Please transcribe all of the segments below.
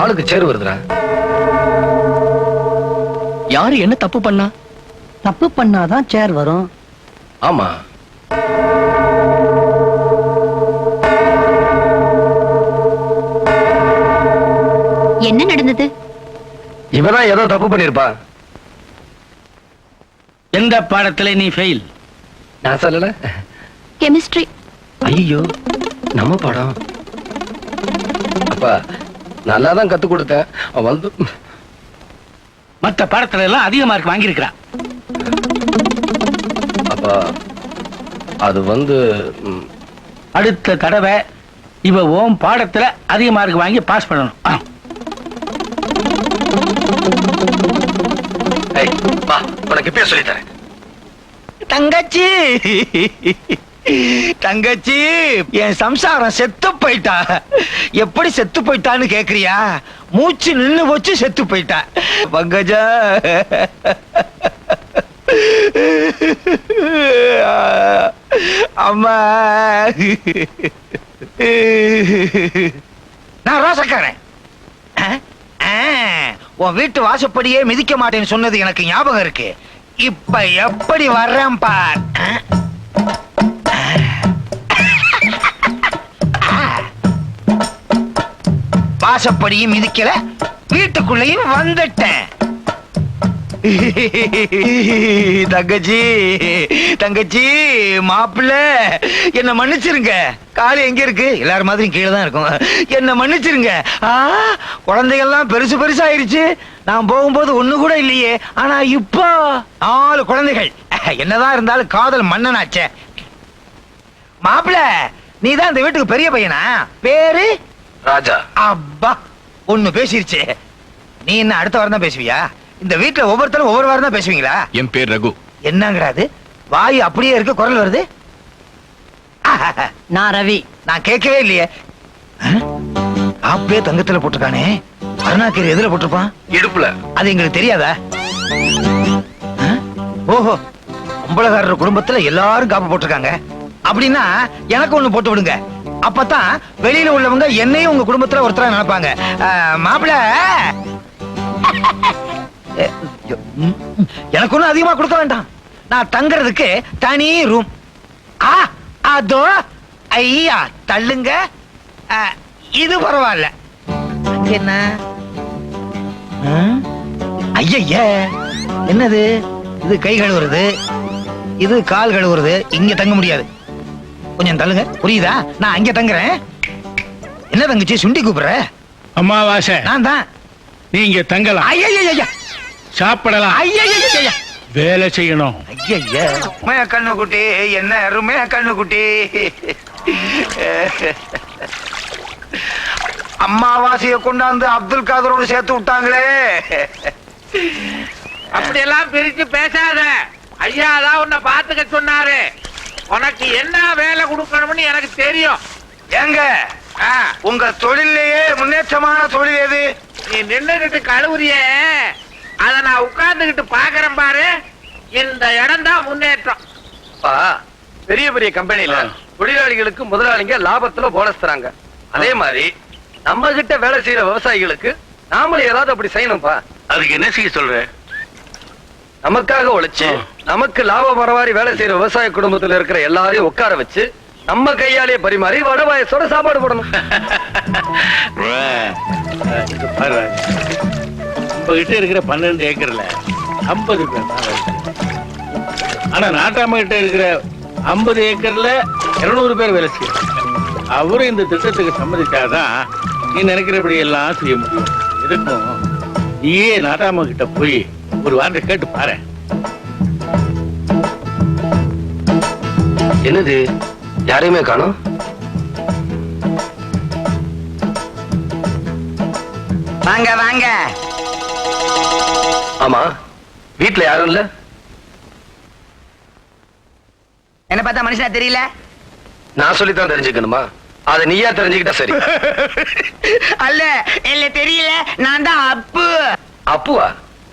ஆளுக்கு சேரு வருதுடா. யாரு என்ன தப்பு பண்ணா? தப்பு பண்ணாதான் சேர் வரும். ஆமா, என்ன நடந்தது? இவதான் ஏதோ தப்பு பண்ணிருப்பா. எந்த பாடத்துல நீ ஃபெயில்? நான் சொல்லல. கெமிஸ்ட்ரி. ஐயோ, நம்ம பாடம். அப்பா நல்லாதான் கத்து கொடுத்தேன். வந்து மத்த பாடத்துல எல்லாம் அதிக மார்க் வாங்கியிருக்கிறா. அப்பா அது வந்து அடுத்த தடவை இவ ஓம் பாடத்துல அதிக மார்க் வாங்கி பாஸ் பண்ணணும். உனக்கு இப்பயே சொல்லித்தரேன். தங்கச்சி தங்கச்சி, என் சம்சாரம் செத்து போயிட்டா. எப்படி செத்து போயிட்டான்னு கேக்குறியா? மூச்சு நின்னு போச்சு, செத்து போயிட்டா. பங்கஜா, அம்மா, நான் ரோசக்காரன். உன் வீட்டு வாசப்படியே மிதிக்க மாட்டேன்னு சொன்னது எனக்கு ஞாபகம் இருக்கு. இப்ப எப்படி வர்றேன் பார். வாசப்படியும் மிதிக்கல, வீட்டுக்குள்ளேயும் வந்துட்டேன். தங்கச்சி தங்கச்சி, மாப்பிள்ள என்ன மன்னிச்சிருங்க. காலு எங்க இருக்கு? எல்லாரும் மாதிரி கீழே தான் இருக்கும். என்ன மன்னிச்சிருங்க. குழந்தைகள்லாம் பெருசு பெருசாயிருச்சு. நான் போகும்போது ஒண்ணு கூட இல்லையே. ஆனா இப்போ 4 குழந்தைகள். என்னதான் இருந்தாலும் காதல் மன்னனாச்சே. மாப்பிள்ள, நீதான் இந்த வீட்டுக்கு பெரிய பையனா? பேரு ராஜா. அப்பா, ஒண்ணு பேசிருச்சு. நீ என்ன அடுத்த வாரம் தான் பேசுவியா? இந்த வீட்டுல ஒவ்வொருத்தரும் ஒவ்வொரு வாரம் தான் பேசுவீங்களா? என் பேர் ரகு. என்னங்கிறாது? வாயு அப்படியே இருக்கு, குரல் வருது. நான் ரவி. நான் கேட்கவே இல்லையே. அப்பே தங்கத்துல போட்டிருக்கானே, அருணாக்கீரை எதுல போட்டிருப்பான்? இடுப்புல. அது எங்களுக்கு தெரியாதா? ஓஹோ, கும்பலகாரர் குடும்பத்துல எல்லாரும் காப்பு போட்டிருக்காங்க. அப்படின்னா எனக்கு ஒண்ணு போட்டு விடுங்க. அப்பதான் வெளியில உள்ளவங்க என்னையும் உங்க குடும்பத்துல ஒருத்தரா நினைப்பாங்க. மாப்பிள்ள, எனக்கு ஒண்ணும் அதிகமா கொடுக்க வேண்டாம். நான் தங்கறதுக்கு தனி ரூம். அதோ, ஐயா தள்ளுங்க. இது பரவாயில்ல. என்ன ஐய, என்னது இது? கை கழுவுறது, இது கால் கழுவுறது. இங்க தங்க முடியாது. கொஞ்சம் தள்ளுங்க, புரியுதா? நான் அங்க தங்குறேன். என்ன தங்கச்சி சுண்டி கூப்பிடுற? அம்மாவாசை. நான் தான். நீங்க தங்கலாம். ஐயா, சாப்பிடலாம். ஐயா, வேலை செய்யணும். ஐயா, கண்ணுக்குட்டி, என்ன அருமையா கண்ணுக்குட்டி. அம்மாவாசைய கொண்டாந்து அப்துல் காதரோடு சேர்த்து விட்டாங்களே. அப்படியெல்லாம் பிரிச்சு பேசாத. ஐயா தான் உன்னை பாத்துக்க சொன்னாரு. உனக்கு என்ன வேலை கொடுக்கணும்னு எனக்கு தெரியும். ஏங்க, உங்க தொழிலேயே முன்னேற்றமான தொழில் எது? நீ நின்னுகிட்டு கழுவுறிய, அத நான் உட்கார்ந்துகிட்டு பாக்குறேன் பாரு. இந்த இடம் தான் முன்னேற்றம். பெரிய பெரிய கம்பெனில தொழிலாளிகளுக்கு முதலாளிங்க லாபத்துல போனஸ் தராங்க. அதே மாதிரி நம்ம கிட்ட வேலை செய்யற விவசாயிகளுக்கு நாமளும் ஏதாவது அப்படி செய்யணும்பா. அதுக்கு என்ன செய்ய சொல்ற? நமக்காக உழைச்சு நமக்கு லாபம் வரவாரி வேலை செய்யற விவசாய குடும்பத்துல இருக்கிற எல்லாரையும் உட்கார வச்சு நம்ம கையாலேயே பரிமாறி வடவாயசோட சாப்பாடு போடணும். நம்ம கிட்ட இருக்கிற 12 ஏக்கர்ல 50 பேர். ஆனா நாட்டாம கிட்ட இருக்கிற 50 ஏக்கர்ல 200 பேர் வேலை செய்யறாங்க. அவரும் இந்த திட்டத்துக்கு சம்மதிச்சாதான் நீ நினைக்கிறபடி எல்லாம் செய்ய முடியும். இதுக்கும் நீயே நாட்டாம கிட்ட போய் ஒரு வார்த்தை கேட்டு பாரு. என்னது, யாரையுமே காணோம்? வாங்க வாங்க. ஆமா, வீட்டுல யாரும் இல்ல. என்ன பார்த்தா மனுஷனா தெரியல? நான் சொல்லித்தான் தெரிஞ்சுக்கணுமா? அத நீயா தெரிஞ்சுக்கிட்டா சரி. அல்ல, இல்ல தெரியல. நான் தான் அப்பு. அப்புவா?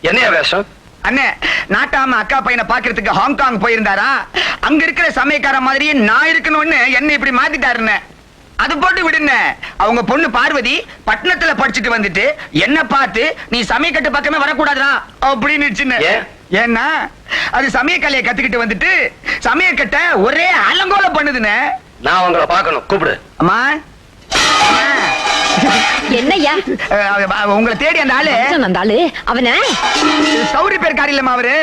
என்னையா வேஷம்? அண்ணே நாட்டாம அக்கா பையனை பாக்குறதுக்கு ஹாங்காங் போயிருந்தாரா? அங்க இருக்கிற சமயக்கார மாதிரியே நான் இருக்கணும்னு என்ன இப்படி மாத்திட்டாருன்னு. அது போட்டு விடுங்க. அவங்க பொண்ணு பார்வதி பட்டணத்துல படிச்சுட்டு வந்துட்டு என்ன பார்த்து நீ சமயக்கட்டு பக்கமே வரக்கூடாதுடா அப்படின்னு. ஏன்னா அது சமயக்கலையை கத்துக்கிட்டு வந்துட்டு சமயக்கட்ட ஒரே அலங்கோல பண்ணுதுன்னு. நான் உங்களை பார்க்கணும், கூப்பிடு. அம்மா என்னய்யா உங்களை தேடி அந்த ஆளு அந்த ஆளு அவன சௌரி பேர் காரி இல்லம்மா அவரு.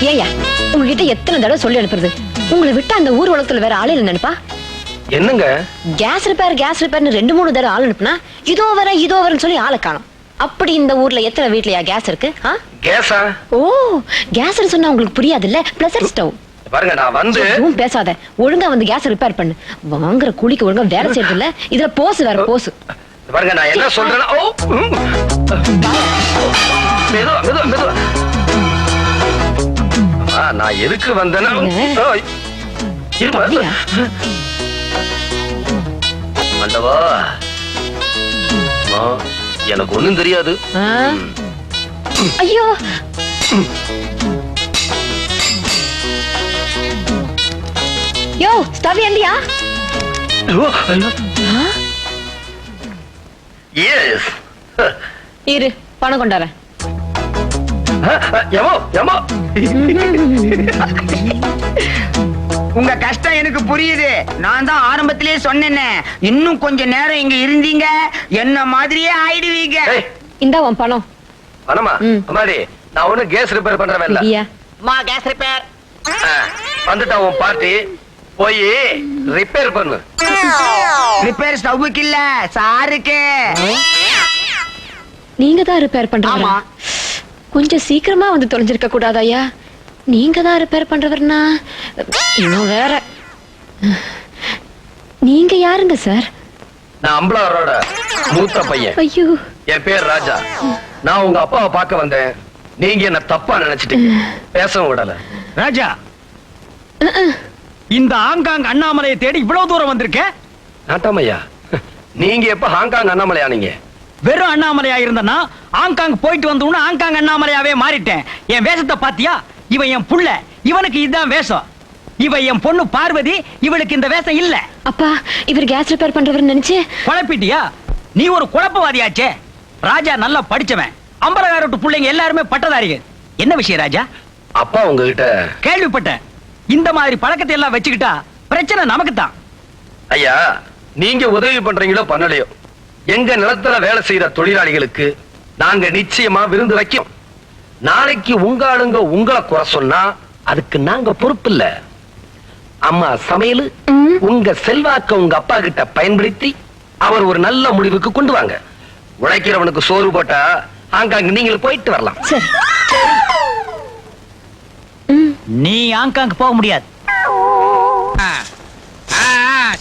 ஏயா உங்ககிட்ட எத்தனை தடவை சொல்லி அனுப்புறது? உங்களை விட்டு அந்த ஊர் உலகத்துல வேற ஆளு இல்ல நினைப்பா? என்னங்க கேஸ் ரிப்பேர்னு 2-3 தடவை ஆள் அனுப்புனா இதோ வரேன்னு சொல்லி ஆளை காணும். அப்படி இந்த ஊர்ல எத்தனை வீட்லயா கேஸ் இருக்கு? கேஸா? ஓ கேஸ் சொன்னா உங்களுக்கு புரியாது இல்ல? Pleasure stove. பாருங்க நான் வந்து பேசாத, ஒழுங்கா வந்து கேஸ் ரிப்பேர் பண்ணு. வாங்குற கூலிக்கு ஒழுங்கா வேலை செய்யறது இல்ல, இதுல போசு வேற போசு. பாருங்க நான் என்ன சொல்றேன்னா, நான் எதுக்கு வந்தேன்னா, ஆண்டவா எனக்கு ஒண்ணும் தெரியாது. ஐயோ யோ ஸ்டவ் ஏந்தியா? எஸ் இரு பணம் கொண்டாரேன். உங்க கஷ்டம் எனக்கு புரியுது. நான் தான் ஆரம்பத்திலேயே சொன்னேனே, இன்னும் கொஞ்ச நேரம் இங்க இருந்தீங்க என்ன மாதிரியே ஆயிடுவீங்க. இந்தா உன் பணம். பணமா? அம்மாடி நான் ஒண்ணு கேஸ் ரிப்பேர் பண்றவன் இல்ல. மா கேஸ் ரிப்பேர் வந்துட்டா உன் பார்ட்டி போய் ரிப்பேர் பண்ணு. ரிப்பேர் ஸ்டவ்வுக்கு இல்ல சாருக்கு. நீங்க தான் ரிப்பேர் பண்றீங்க. கொஞ்சம் சீக்கிரமா வந்து தொலைஞ்சிருக்க கூடாதாயா? நீங்க தான் ரிப்பேர் பண்றவர்னா இன்னும் வேற. நீங்க யாருங்க சார்? நான் அம்பலாரோட மூத்த பையன். ஐயோ என் பேர் ராஜா. நான் உங்க அப்பாவை பார்க்க வந்தேன். நீங்க என்ன தப்பா நினைச்சிட்டீங்க, பேசவும் விடல. ராஜா இந்த ஹாங்காங் அண்ணாமலையை தேடி இவ்வளவு தூரம் வந்திருக்க? நாட்டாமையா நீங்க எப்ப ஹாங்காங் அண்ணாமலையா? நீங்க வெறும் அண்ணாமலையா இருந்தனா ஹாங்காங் போயிட்டு வந்தோம்னு ஹாங்காங் அண்ணாமலையாவே மாறிட்டேன். என் வேஷத்தை பாத்தியா? இவன் என் புள்ள, இவனுக்கு இதுதான் வேஷம். இவன் என் பொண்ணு பார்வதி, இவளுக்கு இந்த வேஷம் இல்ல. அப்பா இவர் கேஸ் ரிப்பேர் பண்றவர் நினைச்சு குழப்பிட்டியா? நீ ஒரு குழப்பவாதியாச்சே. ராஜா நல்லா படிச்சவன். அம்பலகாரட்டு பிள்ளைங்க எல்லாருமே பட்டதாரிகள். என்ன விஷயம் ராஜா? அப்பா உங்ககிட்ட கேள்விப்பட்டேன். இந்த மாதிரி பழக்கத்தை எல்லாம் வச்சுக்கிட்டா பிரச்சனை நமக்கு தான். ஐயா நீங்க உதவி பண்றீங்களோ பண்ணலையோ, எங்க நிலத்துல வேலை செய்யற தொழிலாளிகளுக்கு நாங்க நிச்சயமா விருந்து வைக்கும். நாளைக்கு உங்க ஆளுங்க உங்களை குறை சொன்னா அதுக்கு நாங்க பொறுப்பு இல்ல. அம்மா சமையல் உங்க செல்வாக்க உங்க அப்பா கிட்ட பயன்படுத்தி அவர் ஒரு நல்ல முடிவுக்கு கொண்டு வாங்க. உழைக்கிறவனுக்கு சோறு போட்டா ஹாங்காங் நீங்க போயிட்டு வரலாம். நீ ஹாங்காங் போக முடியாது.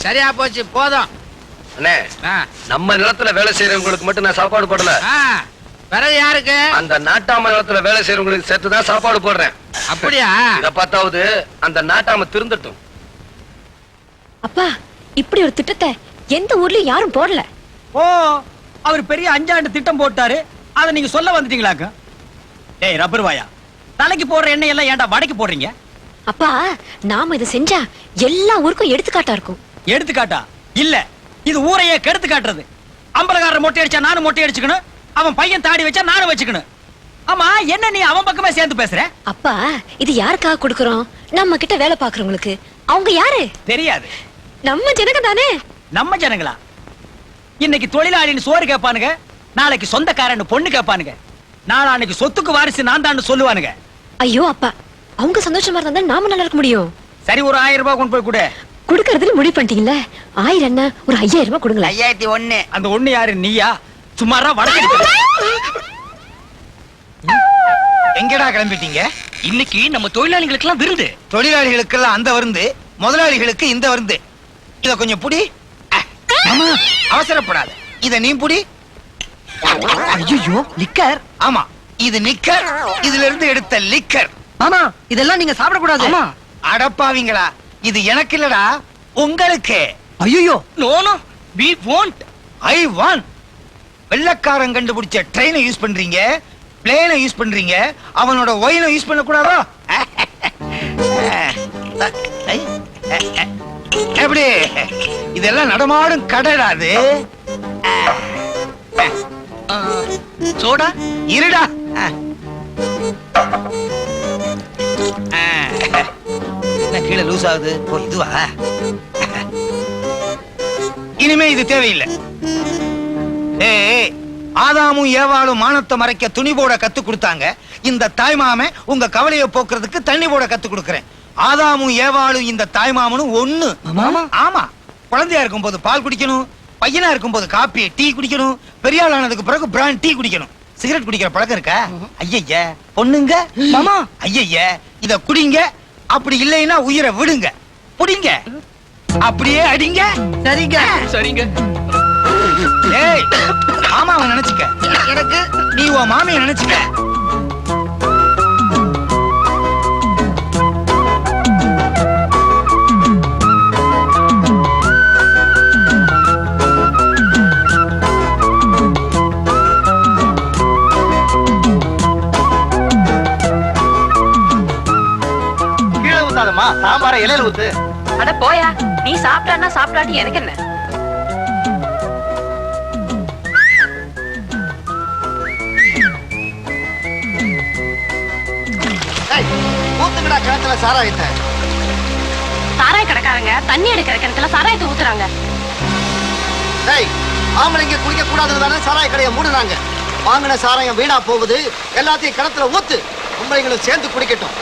சரியா போச்சு, போதும். அண்ணே நம்ம நிலத்துல வேலை செய்யறவங்களுக்கு மட்டும் நான் சாப்பாடு போடல, பிறகு யாருக்கு? அந்த நாட்டாம நிலத்துல வேலை செய்யறவங்களுக்கு சேர்த்துதான் சாப்பாடு போடுறேன். அப்படியா? இத பார்த்தாவது அந்த நாட்டாம திருந்தட்டும். அப்பா இப்படி ஒரு திட்டத்தை எந்த ஊர்லயும் யாரும் போடல. ஓ அவர் பெரிய 5 ஆண்டு திட்டம் போட்டாரு, அதை நீங்க சொல்ல வந்துட்டீங்களாக்க? டேய் ரப்பர் வாயா, தலைக்கு போடுற எண்ணெய் எல்லாம் ஏன்டா வடைக்கு போடுறீங்க? அப்பா நாம இதை செஞ்சா எல்லா ஊருக்கும் எடுத்துக்காட்டா இருக்கும். எடுத்துக்காட்டா இல்ல, இது ஊரையே கெடுத்து காட்டுறது. அம்பலகாரர் மொட்டை அடிச்சா நானும் மொட்டை அடிச்சுக்கணும், அவன் பையன் தாடி வச்சா நானும் வச்சுக்கணும். ஆமா என்ன நீ அவன் பக்கமே சேர்ந்து பேசுற? அப்பா இது யாருக்காக கொடுக்கறோம்? நம்ம கிட்ட வேலை பாக்குறவங்களுக்கு. அவங்க யாரு தெரியாது. நம்ம ஜனங்க தானே. நம்ம ஜனங்களா? இன்னைக்கு தொழிலாளின்னு சோறு கேட்பானுங்க, நாளைக்கு சொந்தக்காரன்னு பொண்ணு கேட்பானுங்க, நாளைக்கு சொத்துக்கு வாரிசு நான் தான் சொல்லுவானுங்க. ஐயோ அப்பா, அவங்க சந்தோஷமா இருந்தா நாம நல்லா இருக்க முடியும். சரி ஒரு 1000 ரூபாய் கொண்டு போய் கொடு. குடுக்கறதுல முடிவு பண்ணிட்டீங்கல்ல, 1000 என்ன ஒரு 5000 ரூபாய் கொடுங்களேன். 5001. அந்த ஒண்ணு யாரு நீயா? சும்மாரா வடக்கு. எங்கடா கிளம்பிட்டீங்க? இன்னைக்கு நம்ம தொழிலாளிகளுக்கு எல்லாம் விருந்து. தொழிலாளிகளுக்கெல்லாம் அந்த விருந்து, முதலாளிகளுக்கு இந்த விருந்து. இத கொஞ்சம் புடி. மாமா, அவசரப்படாத. இத நீ புடி. ஐயோ லிக்கர். ஆமா, இது நிக்கர். இதுல இருந்து எடுத்த லிக்கர். மாமா இதெல்லாம் நீங்க சாப்பிடக்கூடாது. ஆமா. அடப்பாவீங்களா, இது எனக்கு இல்லடா, உங்களுக்கு. ஐயோ no no, we won't, I want. வெள்ளக்காரன் கண்டுபிடிச்ச ட்ரெயினை யூஸ் பண்றீங்க, பிளேனை யூஸ் பண்றீங்க, அவனோட ஒயினை யூஸ் பண்ண கூடாதோ? எப்படி இதெல்லாம் நடமாடும் கடைடாது. சோடா இருடா. என்ன கீழே லூஸ் ஆகுது? ஓ இதுவா? இனிமே இது தேவையில்லை. ஏய், ஆதாமும் ஏவாளும் மானத்தை மறைக்க துணி போட கத்து கொடுத்தாங்க. இந்த தாய்மாமன் உங்க கவலையை போக்குறதுக்கு தண்ணி போட கத்து கொடுக்கறேன். ஆதாமும் ஏவாளும் இந்த தாய்மாமனும் ஒண்ணு. ஆமா, குழந்தையா இருக்கும் போது பால் குடிக்கணும், பையனா இருக்கும் போது காப்பி டீ குடிக்கணும், பெரியாள் ஆனதுக்கு பிறகு பிராண்ட் டீ குடிக்கணும். சிகரெட் குடிக்கிற பழக்கம் இருக்கா? ஐயய்ய பொண்ணுங்க, மாமா ஐயய்ய இத குடிங்க, அப்படி இல்லைன்னா உயிரை விடுங்க, புடிங்க, அப்படியே அடிங்க. சரிங்க சரிங்க. ஏய், மாமா அவன் நினைச்சுக்க, எனக்கு நீ உன் மாமியை நினைச்சுக்க. கீழே ஊத்தாதம்மா, சாம்பார இலையில ஊத்து. அட போயா, நீ சாப்பிட்டான்னா சாப்பிடாட்டி எனக்கு என்ன? ஊத்துங்கடா கிணத்துல சாராயத்தை. சாராய கடைக்காரங்க தண்ணி எடுக்கிற கிணத்துல சாராயத்தை ஊத்துறாங்க. டேய், ஆம்பளைங்க குடிக்க கூடாதுன்னு தானே சாராய கடையை மூடுனாங்க. வாங்கின சாராயம் வீணா போகுது, எல்லாத்தையும் கிணத்துல ஊத்து, பொம்பளைங்களும் சேர்ந்து குடிக்கட்டும்.